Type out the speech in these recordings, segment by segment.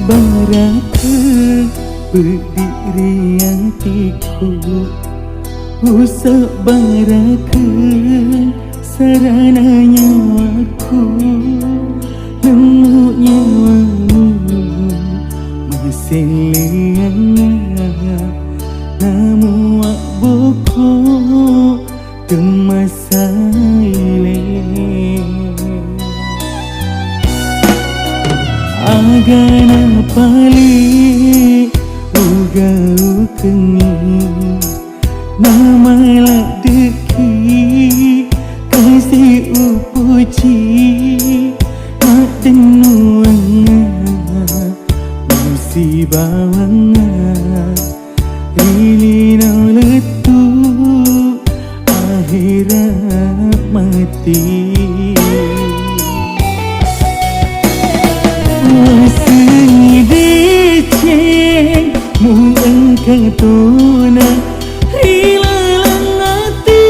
baraka berdiri yang tiku, usah baraka sarana nyawaku, nemu nyawamu masiliannya, namu wak boko temasaile agana pali uga ukengi namalah deki kasih upuji mak denuanga musibawanga ilina letu akhirat mati. Mu engkau tuna hilang hatiku,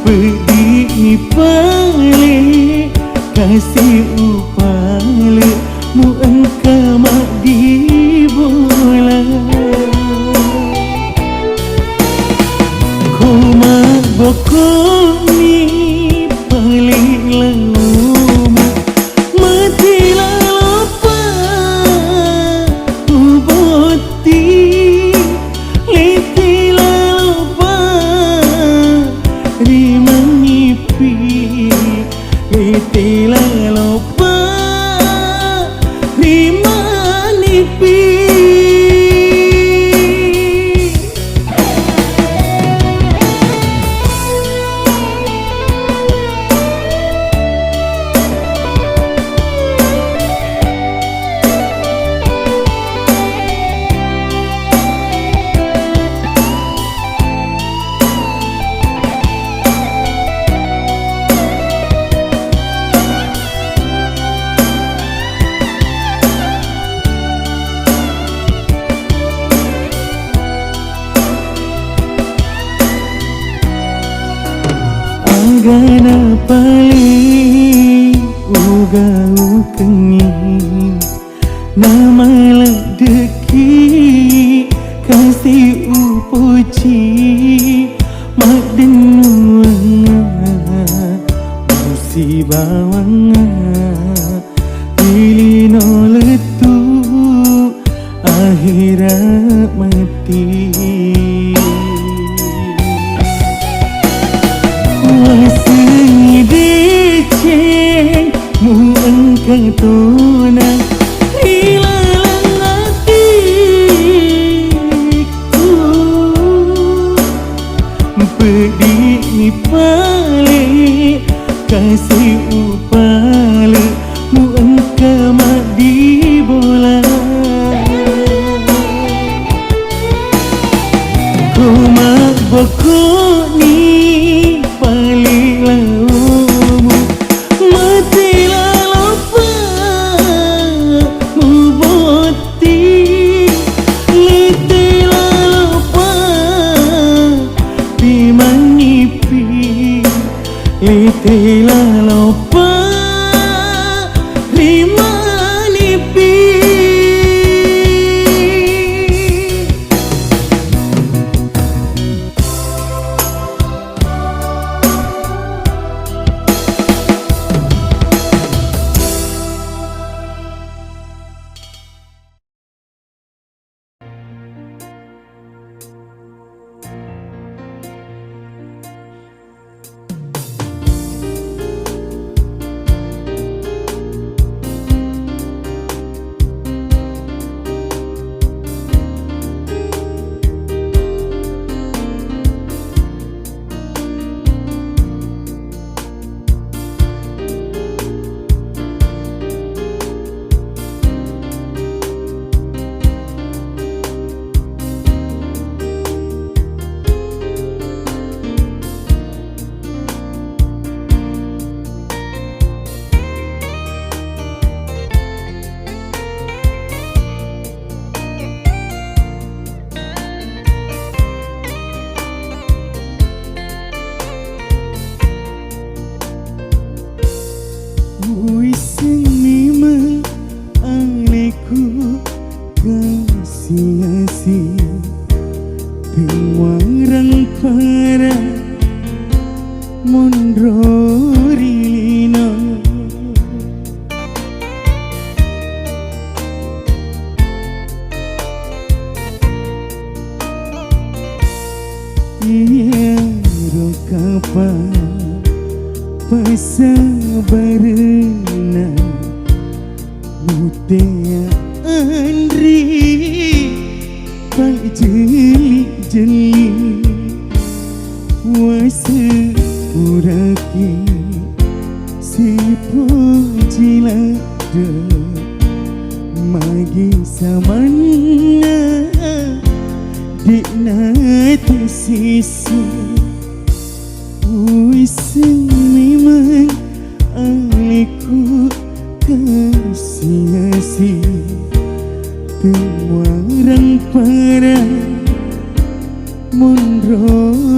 pergi pale kasih upale mu engkau mak di bola, ku mak bokong ni pale lalu agana pali uga ukengi namalah deki kasih upuji mak denuanga musibawanga ilino letu akhirat mati. Mu engkau tuna hilang hatiku, pergi pale kasih upale mu engkau mak di bola, ku mak bokok ni pale laumu mati lalupa mu boti liti lalupa di manipi liti lalupa di manipi. sabarna mutia andri jeli-jeli wasa uraki si pujilada magi samana dikna tersisa wiseng memang aliku kasih-kasih Temuarang para mondrorino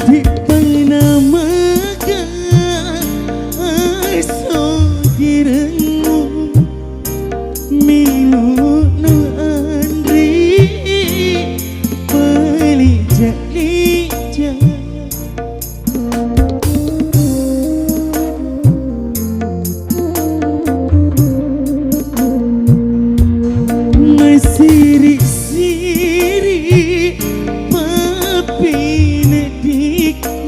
di Panama aso kirangmu Milo no andri palija-lija masiri-siri papi nadiku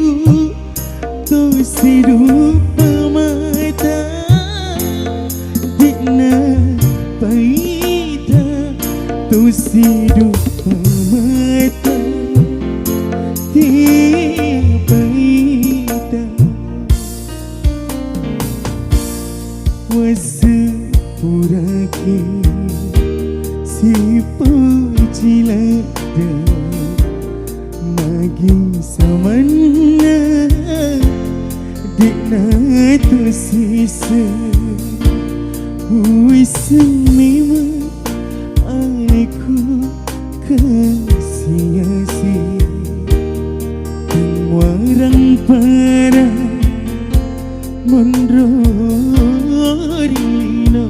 tu sirupa mata dikna paita tu sirupa mata di paita wasa puraki si pujilada magi samana dikna tersisa wiseng memang aku kasih-kasih Temuarang para mondrorino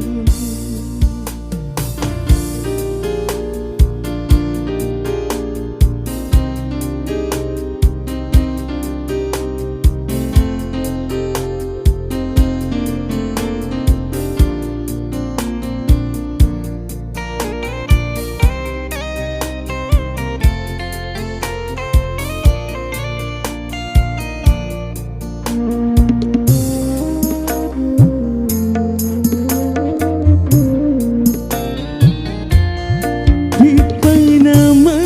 di Panama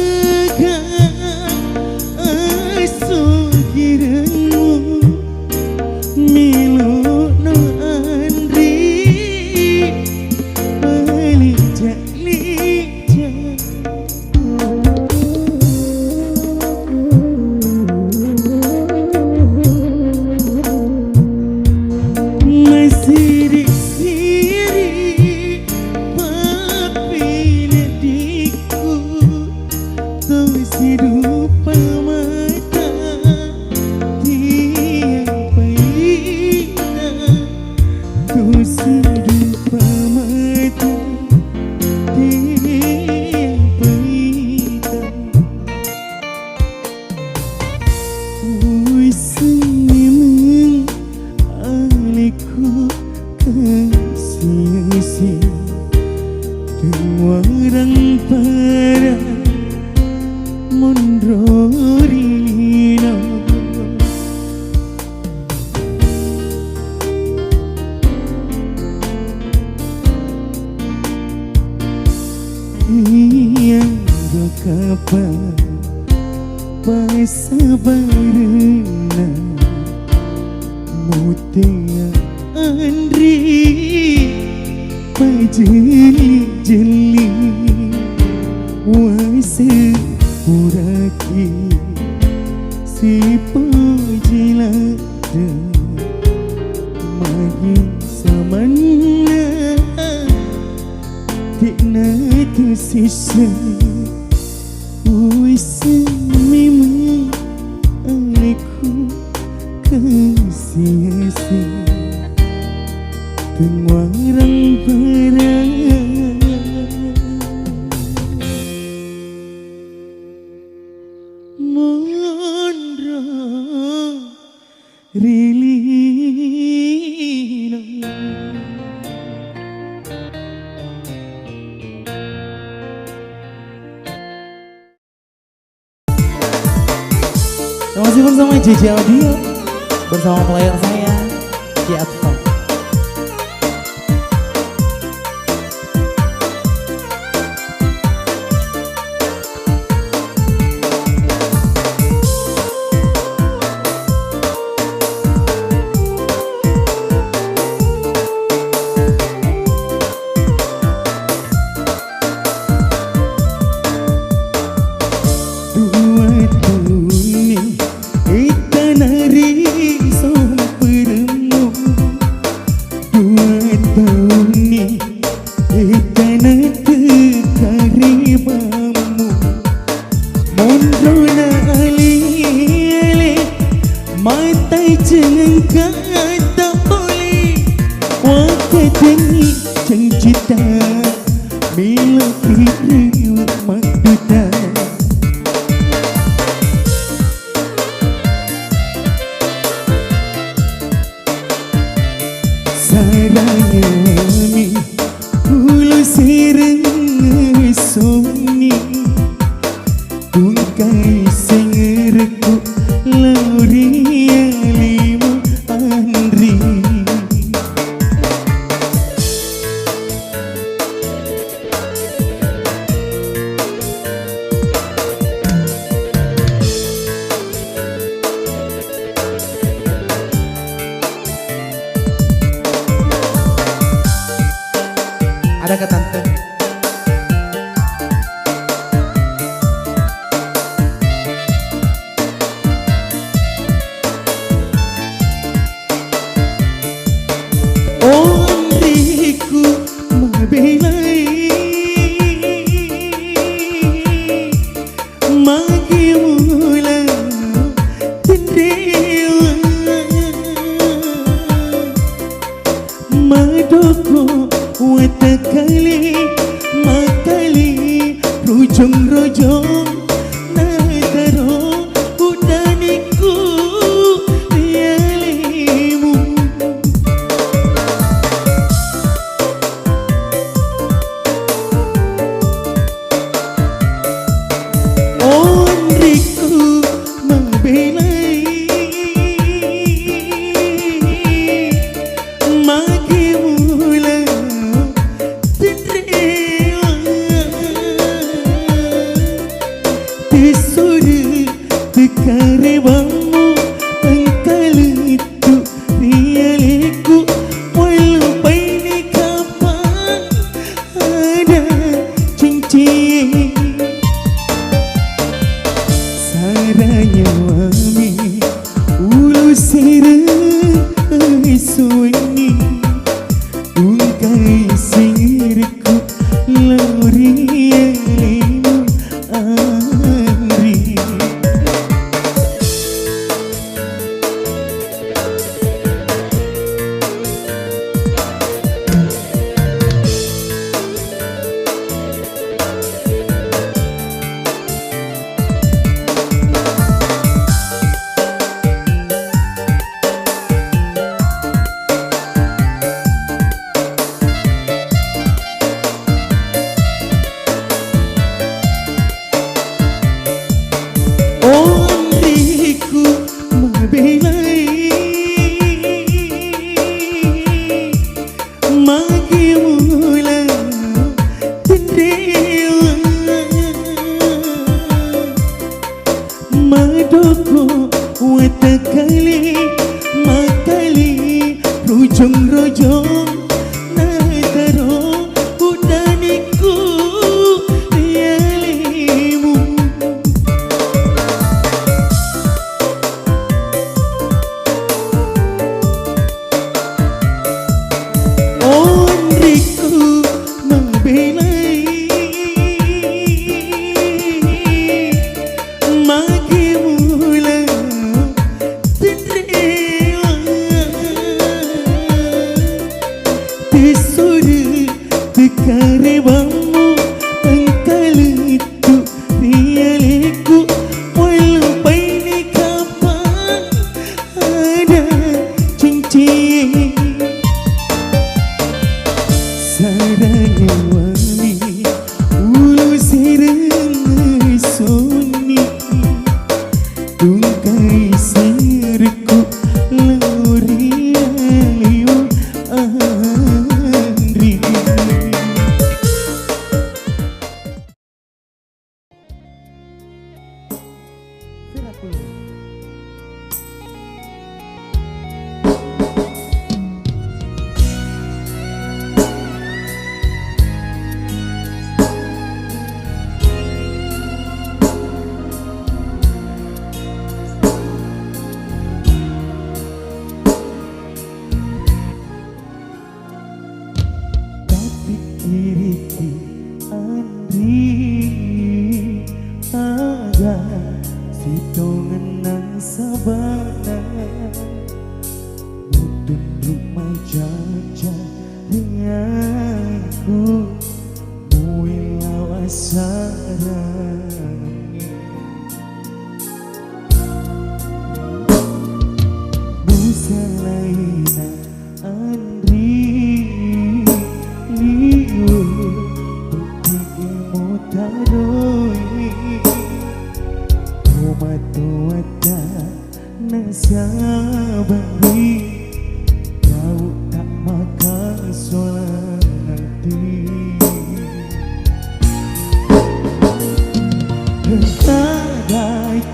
aso kirangmu Milo no andri palija-lija masiri-siri papi nadiku tu sirupa mata dia paita tu sirupa mata dia paita wiseng memang aliku kasih-kasih Temuarang para mondrorino iya kapan pasabarna mutia andri pajeli-jeli wasa uraki si jelada magi samana tikna tersisa memang aku kasih pengarang barang Mondra Rilina. Masih bersama JJ Audio, bersama player saya Kiatto. Ada ke tante? Ondiku mabelai magi mula tendewa madoko watakali makali rojong-rojong nataro udaniku rialimu onriku mabelai magi mula karebamu engkalitu rialiku walau baini kapan ada cincin saranya wami ulu sirai suini ungkai sirku laurialimu andri. Watakali makali rojong-rojong nataro udaniku rialimu sabana mutun rumah jaja denganku muilawa sarangi musalaina andri liu putih mutaroi Matuata nasabari kau tak makan solati Ada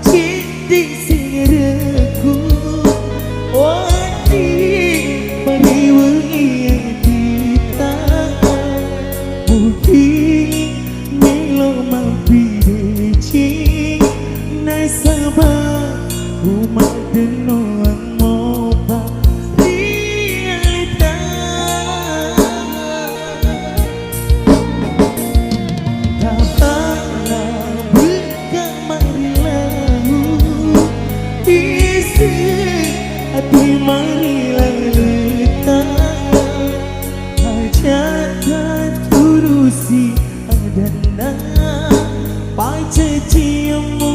cinti siraku wadi periwi kita mungkin melo mampir Sabah umat denuang moba realita Tapala buka marilahu isi hati marilahu hajat turusi adana pace ciamu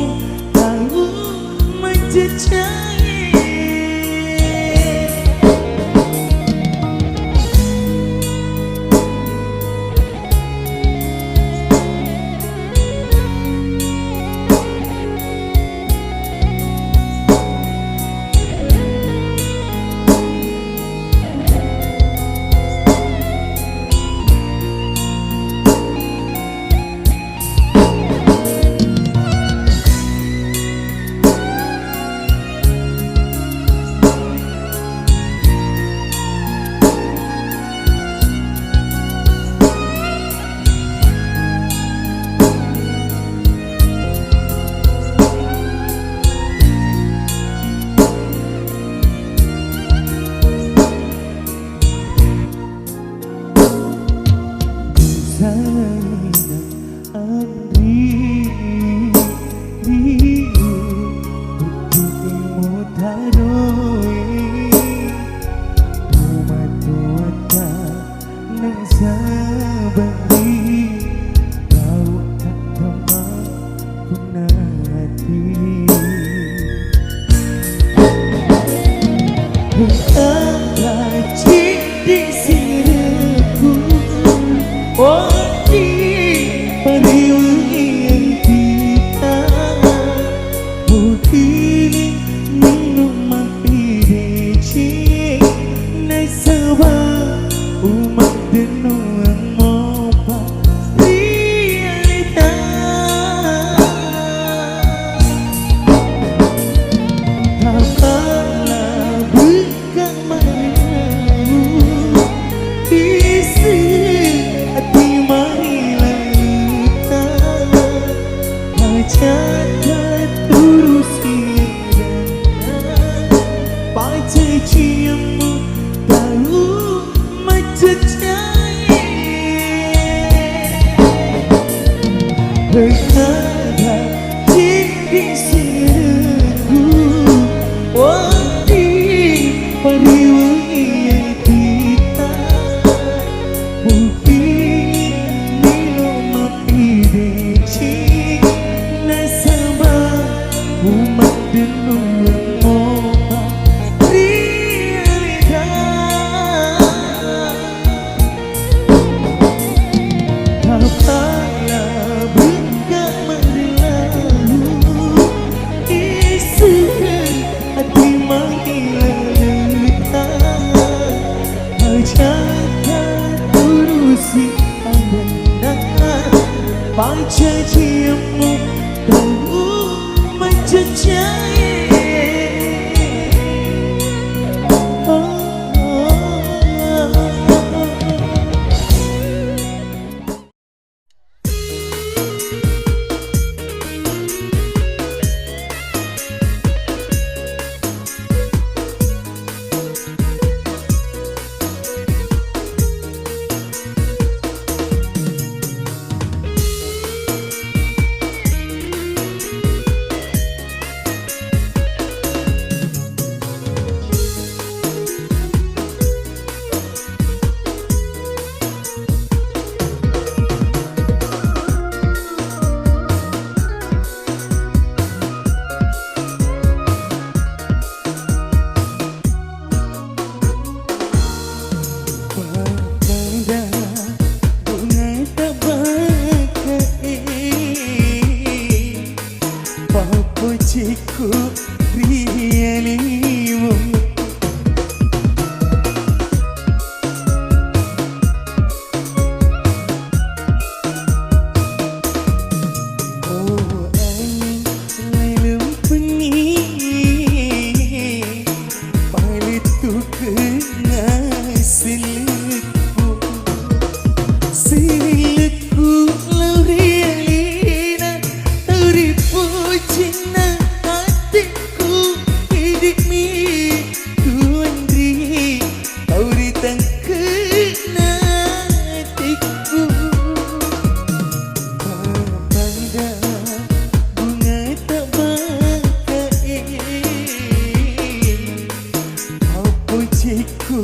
hatiku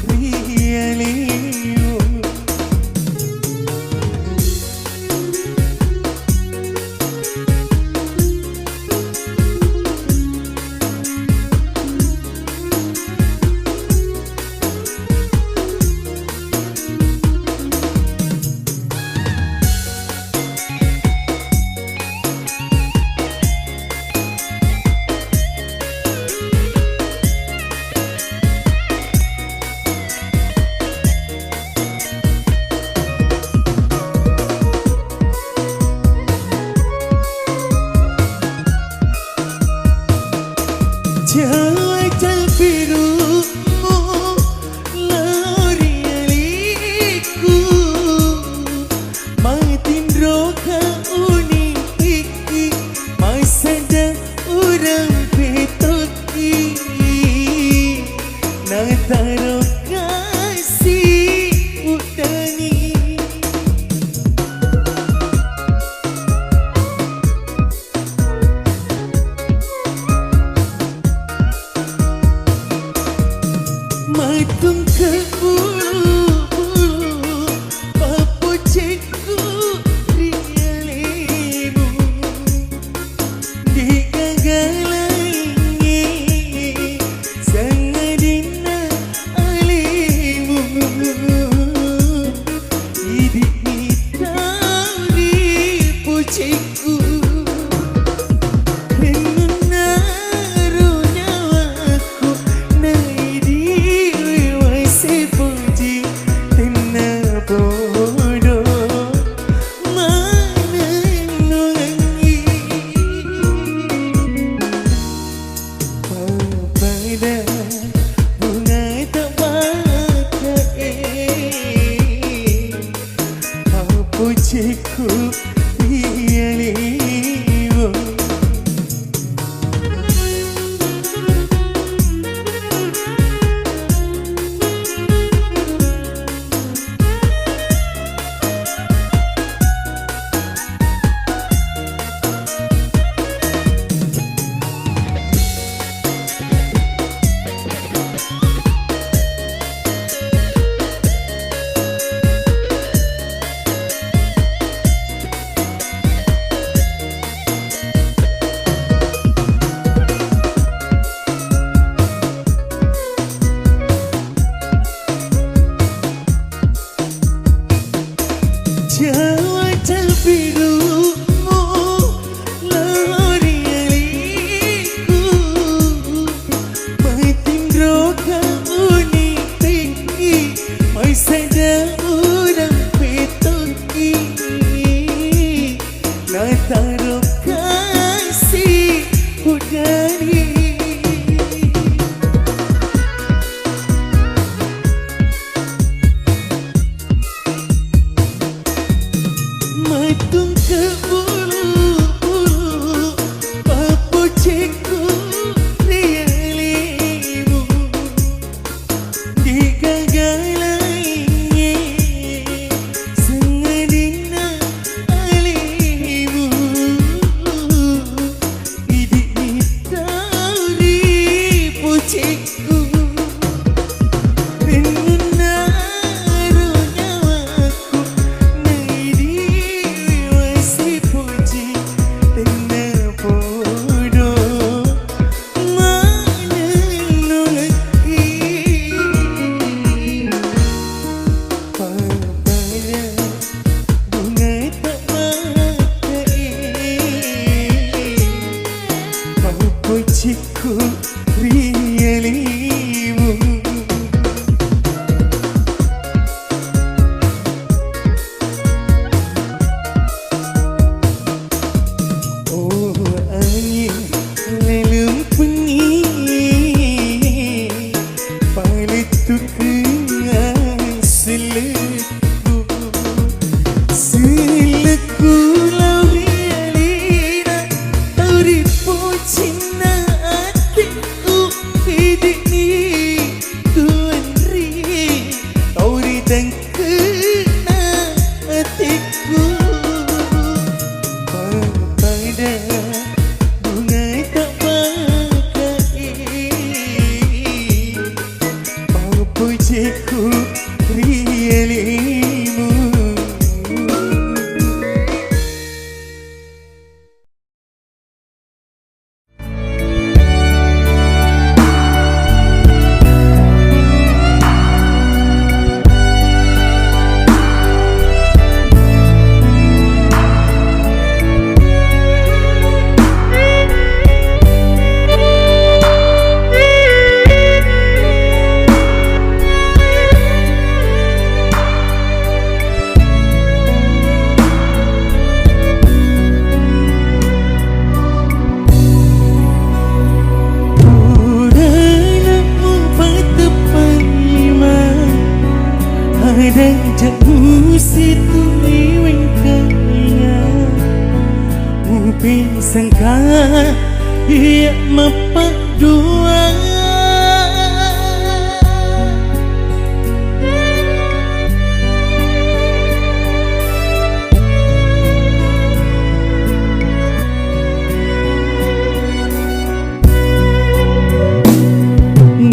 rialiu. Jajal birumu lari aliku matin roka uni iki masada urang petoki nataro kasih udani. Ciku rielimu. Dan jauh situ liwing kaya Mupin sangka ia mapak dua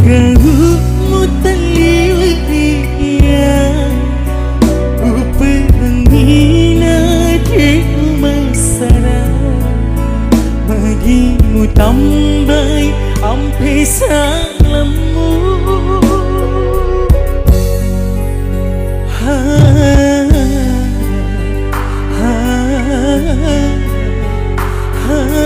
Gauh mutaliwik tambai ampe salamu ha ha ha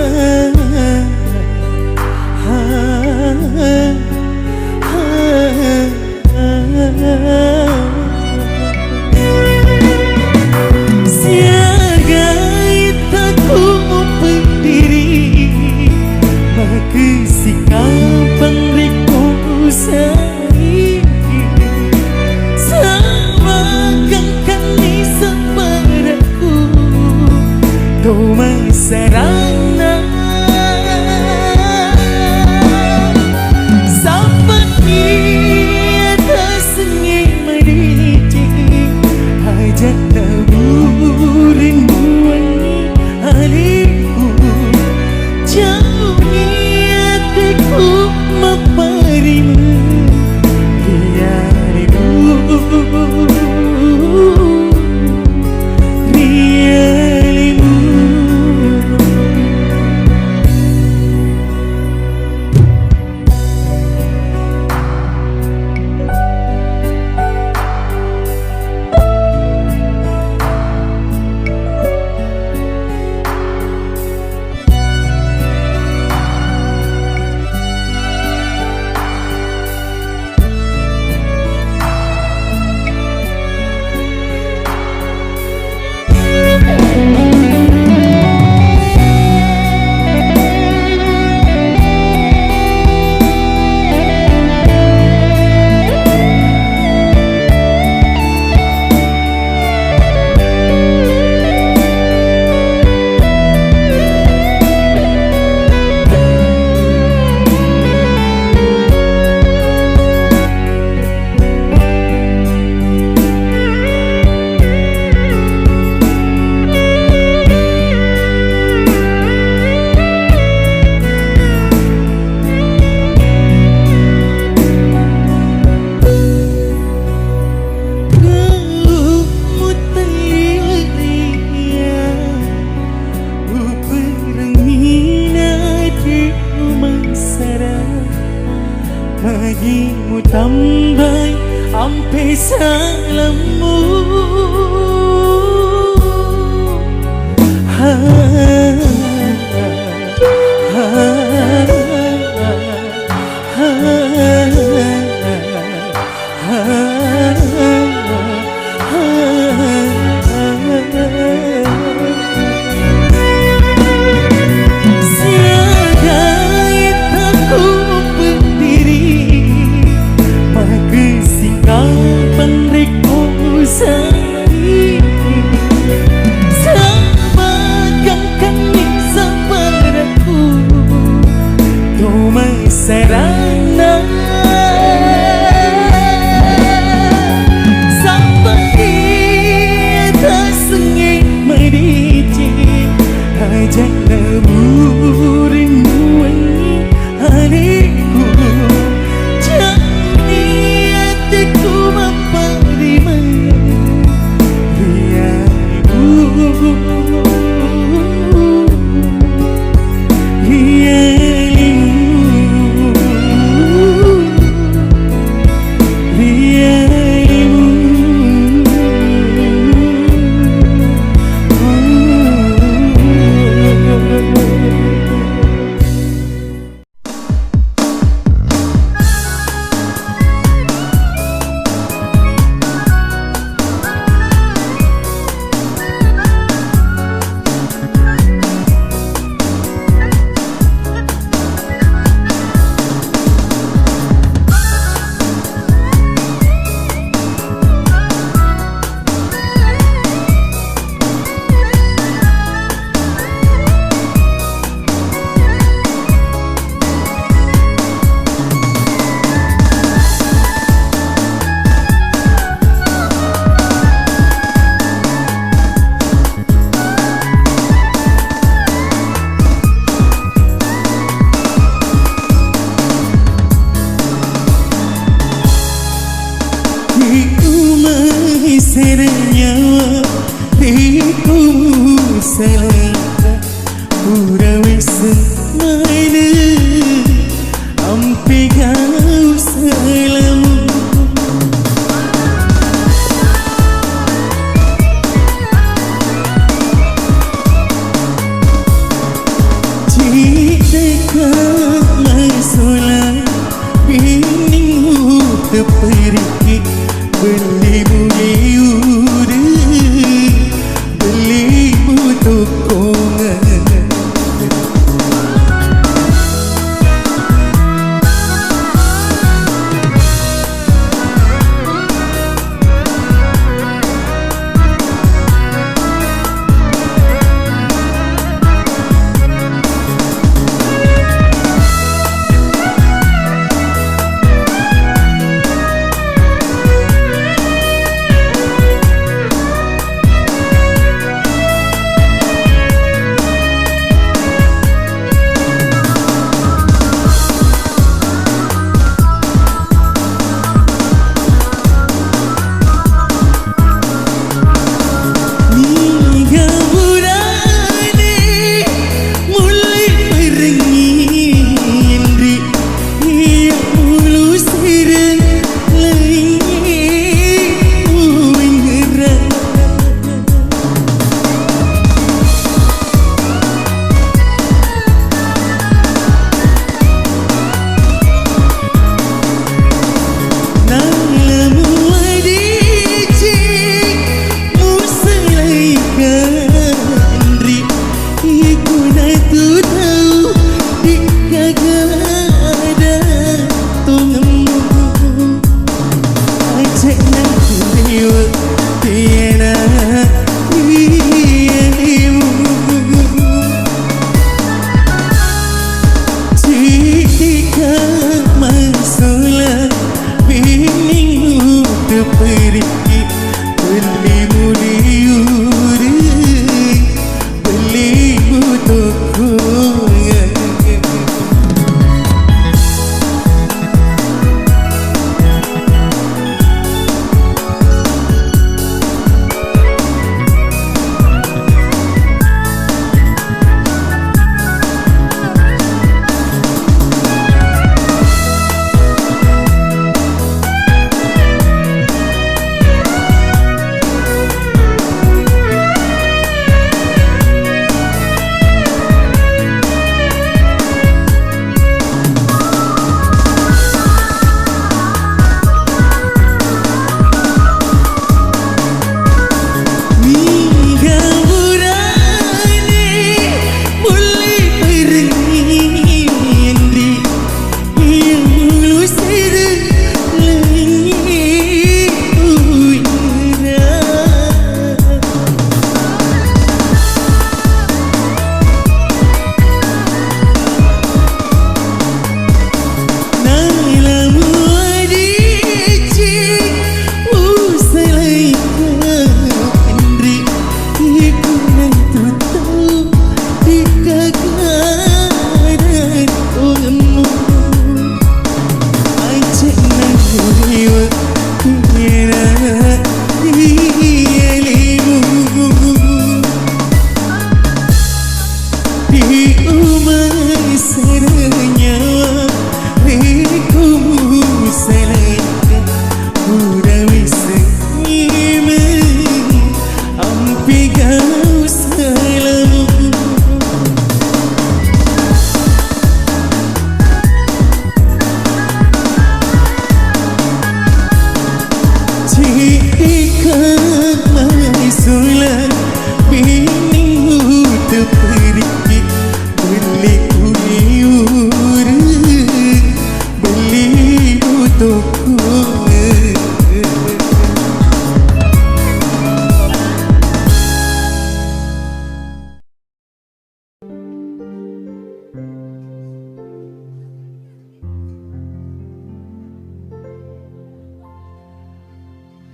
Sarana Sapati atas sengi meriti Hajat taburin buani haliku Jauh niatiku maparimu Riarimu Magimu tambai ampe salamu ha ha ha Sarana nyawa Riku selaka Urawi semaina Ampe kau selamu Jika masalah Biningmu terpergi Belimu liuri Belimu tokongan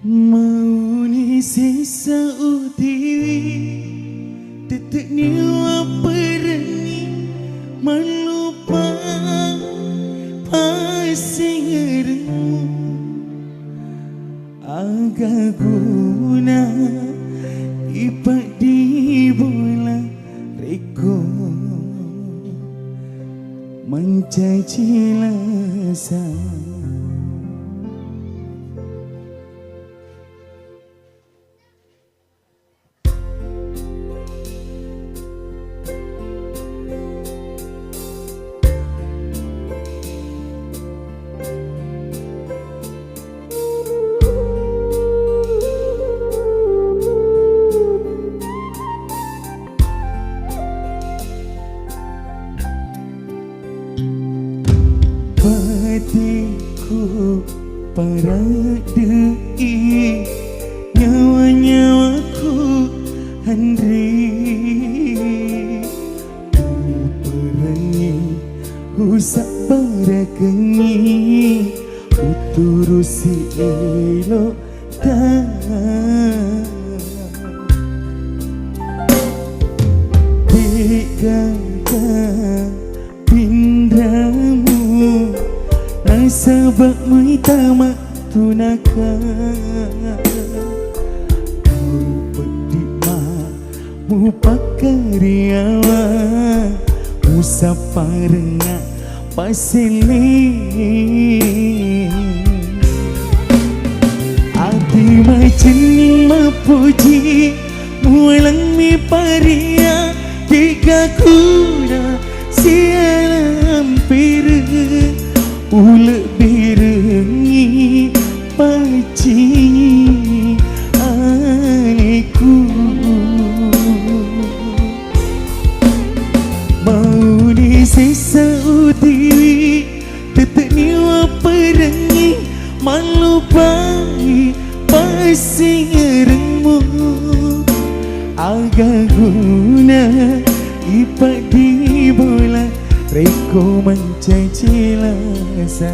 Mau ni sisa utiwi Tetek niwa perni Melupa pasingermu agak guna ipak di bola reko mencaci lasa. Hatiku paradei nyawa-nyawaku handri perangi usak barakengi uturusi elok tak dikata pindramu nasabak muitama tunakan kau pedima mu pakariawa musaparengak pasili ati macen mapuji mualang mi paria tiga kuda sialam piru ulek birengi paci aleku mau di sisa utiwi tetek niwa perengi malupai pasing erengmu agak guna ipak di bola reko mencaci lasa.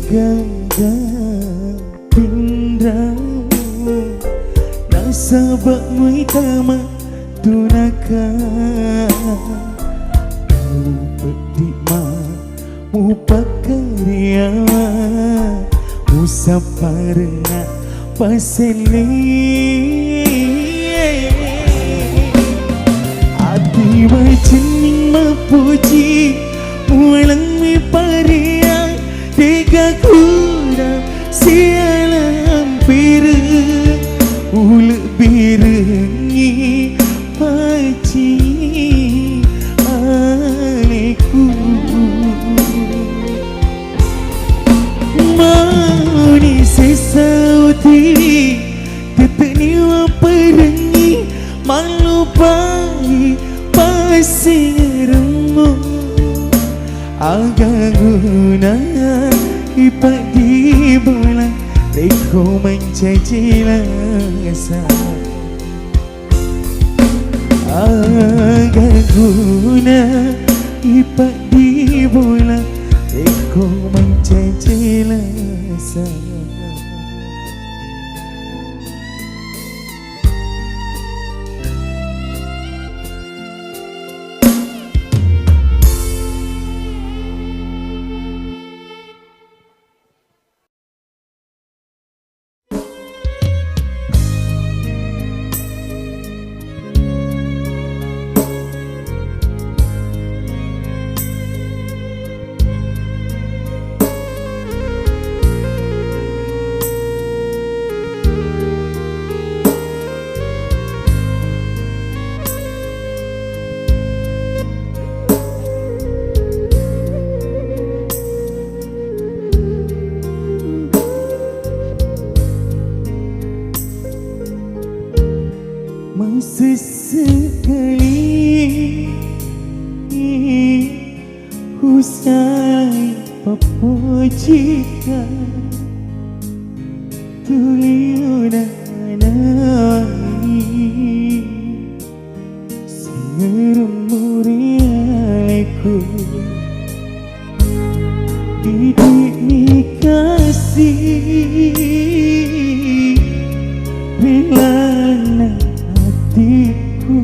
Ganda pindramu nasabak muitama tunakan kau pedima mu pakariawa musaparengak pasili ati macen mapuji mualang mi paria tiga kuda sialam piru ulek birengi paci aleku mau di sisa utiwi tetek niwa perengi malupai pasing erengmu agak guna ipak di bola reko mencaci lasa. Agak guna ipak di bola reko mencaci lasa. jika tuliuna nai singerumuri aleku didik kasih bilana hatiku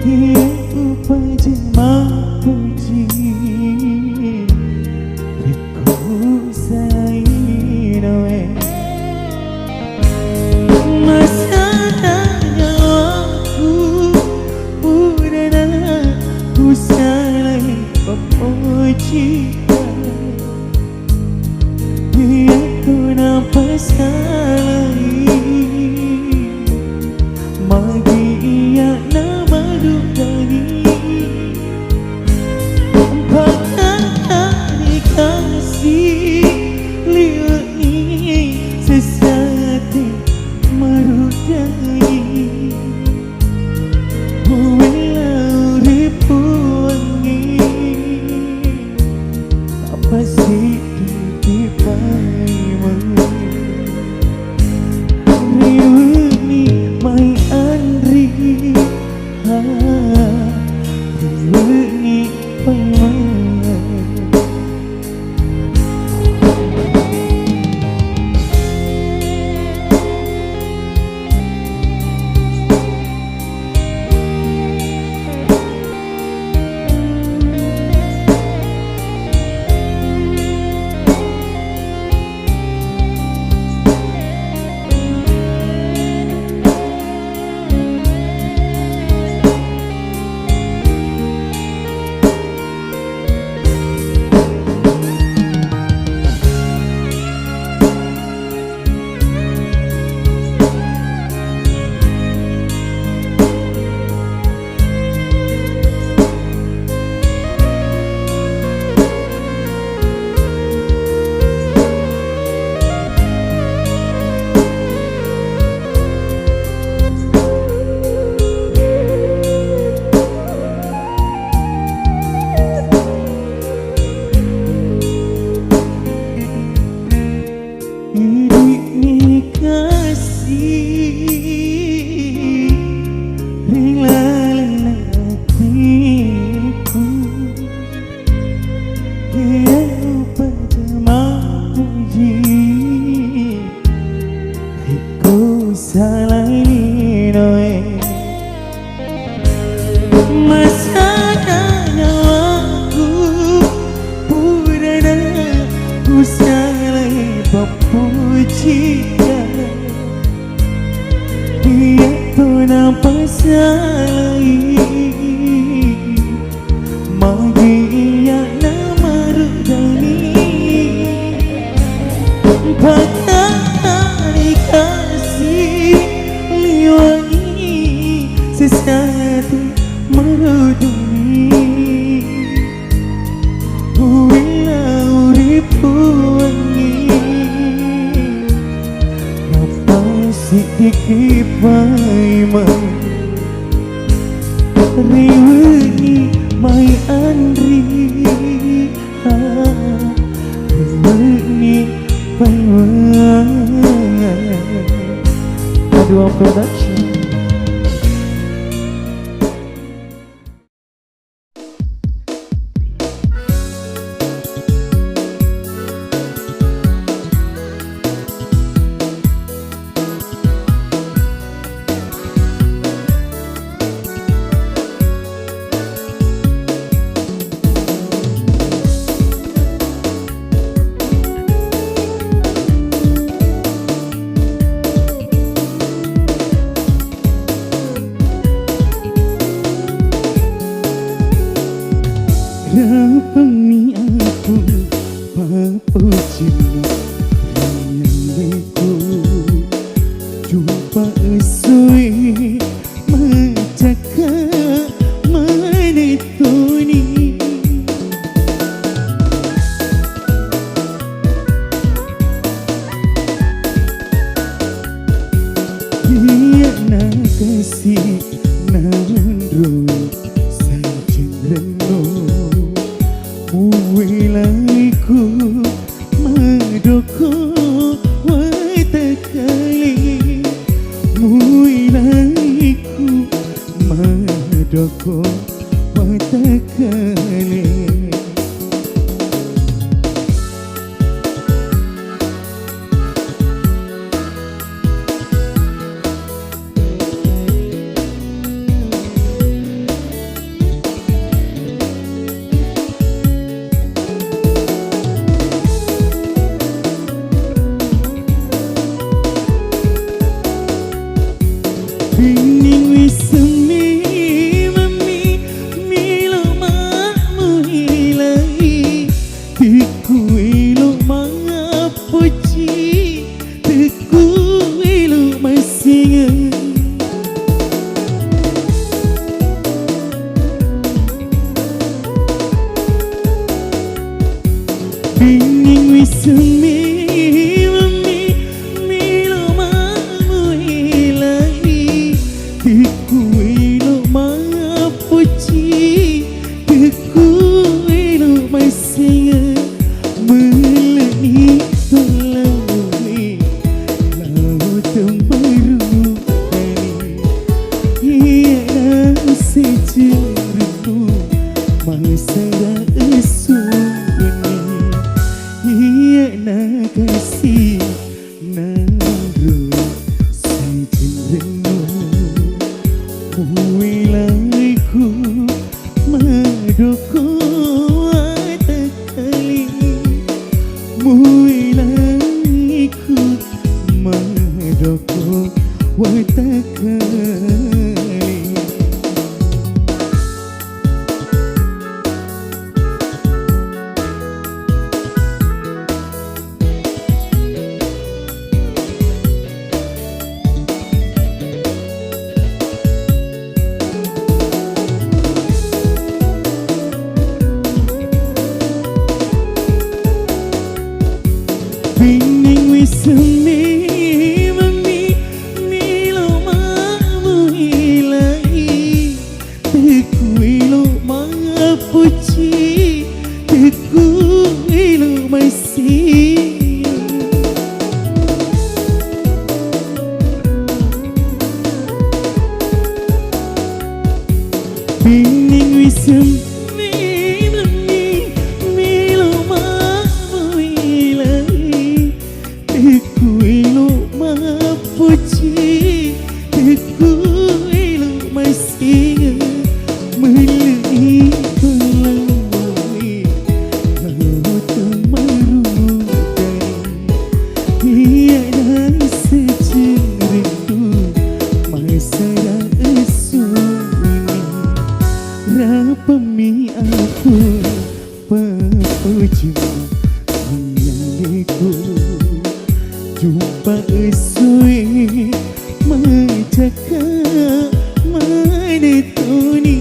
dia upaja puji Riku sainoe masanya aku udana ku salah pemuji dia ku nampak salah magi ia nama dudani kasih liwai sesati marudai walau ribuangi apa sih dipaimu riwani mai andri riwani paimu dia tu nampak salah magi ia nama rudani patah kasih liwai sesati marudani walau ribuangi sedikit paimai riwani mai andri riwani paimai Adua Production. Rapani aku papujimu riandeku jumpa esui mencakap menetuni dia nak kasih namun saja leno we Mulaiku madoko watakali, mulaiku madoko watakali. Bining wismi mami milo mamu hilai, tiku ilo mangapuci, tiku ilo masinga. Bining wismi mami milo mamu hilai, tiku ilo mangapuci, tiku ilo masinga. Melani tolawi laut tembarukani, ia sejarahku masara esuni. Ia nak kasih naru sejarahmu, mulaiku madoko watakali, mulaiku madoko watakali. Bining wismi mami milo mamu hilai, tiku ilo mangapuci, tiku ilo masih. Bining wismi mami milo mamu hilai, tiku ilo mangapuci, tiku ilo masih. Melai tolawi laut tembarukani, ia sejarahku masara esuni. Rapami aku pepuju menyanyiku, jumpa esui menjaga menetuni.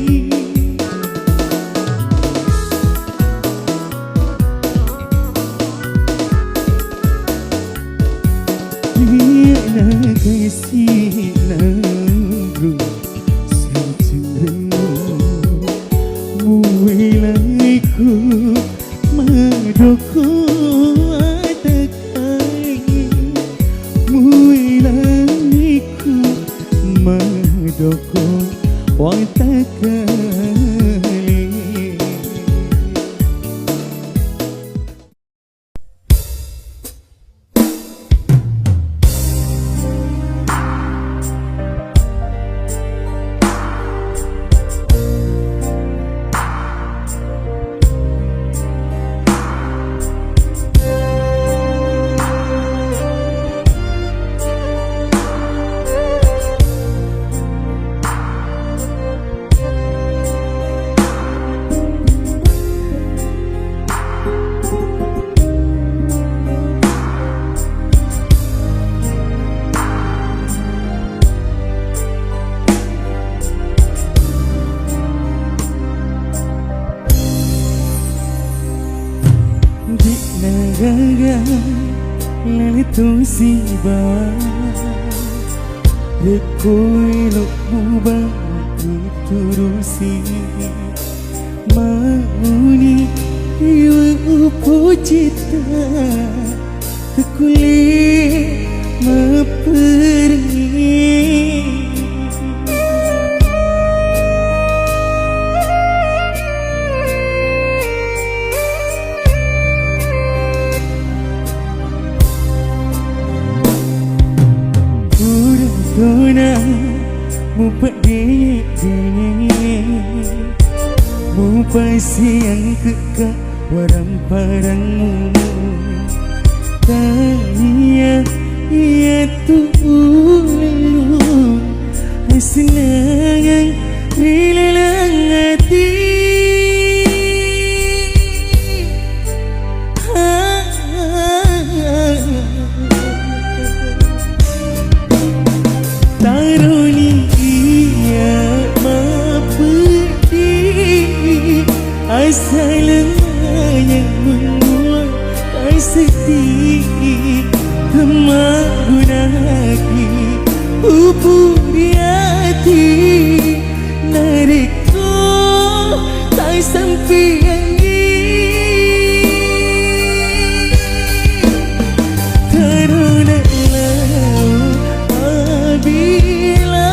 Ia nak kasih naru sejarahmu, mulaiku madoko watakali, mulaiku madoko watakali. Lelito si bawa Rekoi lok mubang iturusi Mauni Ibu pucita Kekulit memperi Udah tuna Mumpat dek Mumpai siang kekak Warang parangmu Tanya ia tulung Senang rilelang hati Taroni ia mapedi Asalnya yang membuat sedih Kemagunaki Upuri hati Nariko Tak sampai Terunalah Bila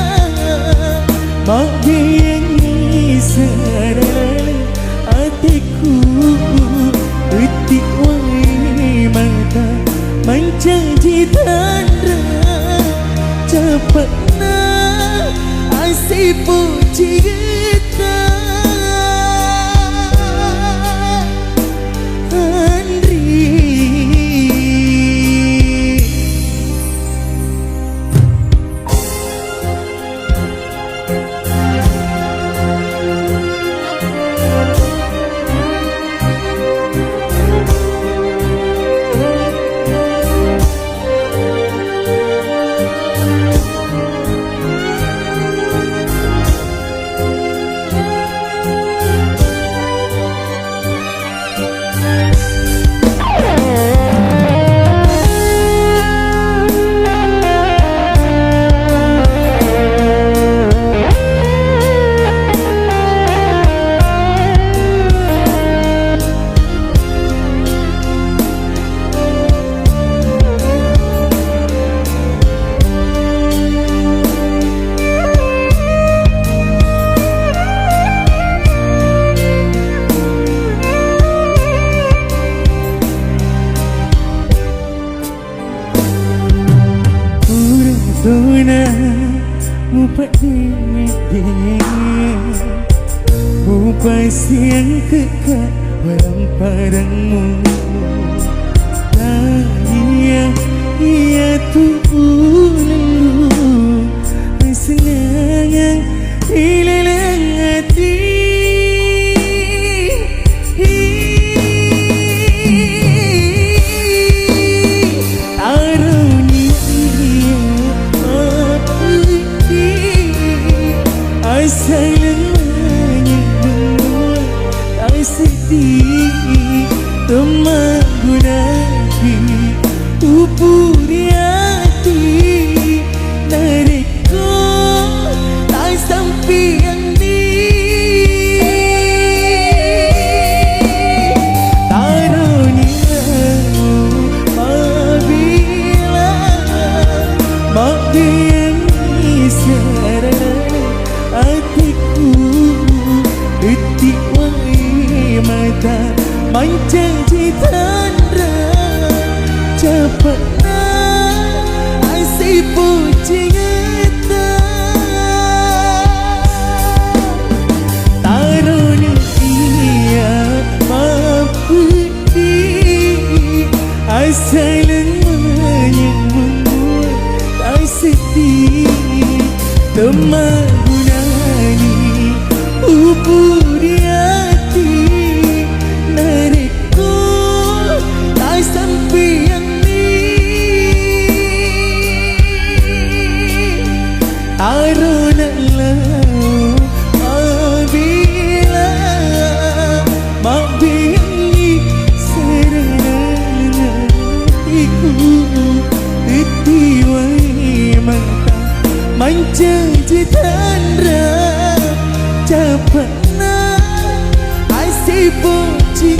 Mak biangi Saralah Hatiku Etik wai mata Menjanji tanda Cepatna Asyik puji kita Andri Tuna Mumpat dek Mumpai siang kekak Warang parangmu Tanya ia tulung Senang rilelang hati Asalnya membuat tak sedih Kemagunaki Upuri hati Nariko tak sampai yang ni Tarunia Mabila Mabiangi Sarana Hatiku Etik wai mata Menjanji tanda Cepatna Asyik puji kita Taruni ia mapedi Asalnya yang membuat tak sedih Temagunani Upuri hati Nariko tak sampai yang ni Tarunalah Bila Mak biangi Sarana Iku Titiwai mata Menjanji tanda Cepatna Asyik puji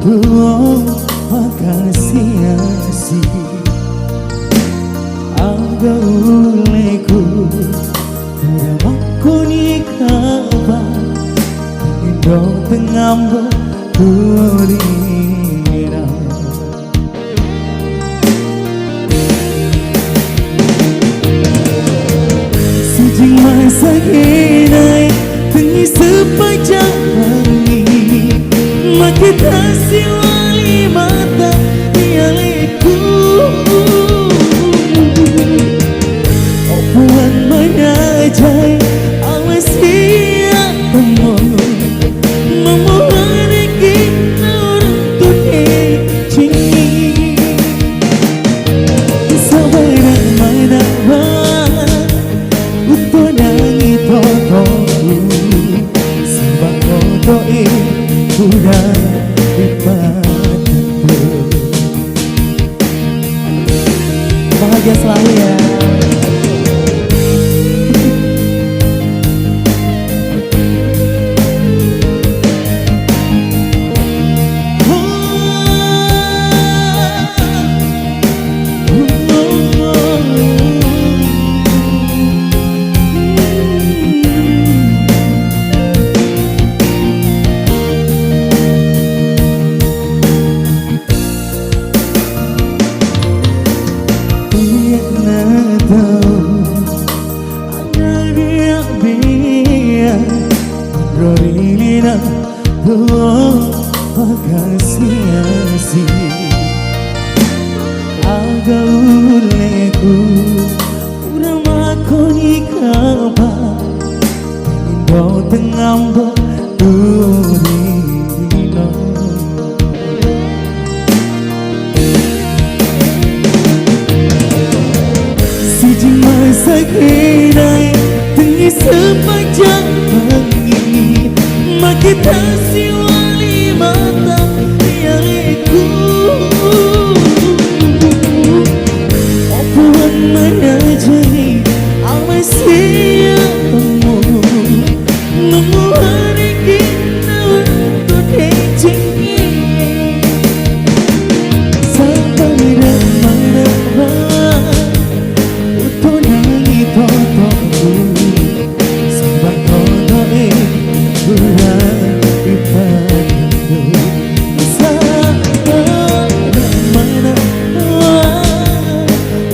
Tuh makasih aga uleku udah makoni kabar Indo tengambo kurira Sujing masa kinai tengi sepanjang hari Makita siwali mata mialiku Opuan menajai awas siap temu Memohon kita untuk cinci Sabaran mana untuk nangi totoku Sebab totoku udah bahagia selalu ya. Rorilina tuh makasih aga uleku udah makoni kabar Indo tengambo durino Siji masa kinai tengi sepanjang pagi Makita siwali mata mialiku Opuan menajari awas siap temu Memohon kita untuk cinci Sampai dan mana untuk nangi totoku Sebab totoku udah dipandu Sampai dan mana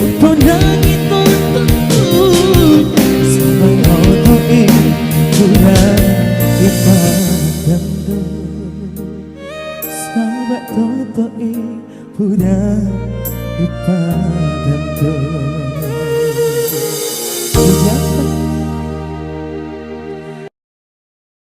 untuk nangi totoku Sebab totoku udah dipandu Sampai totoku udah dipandu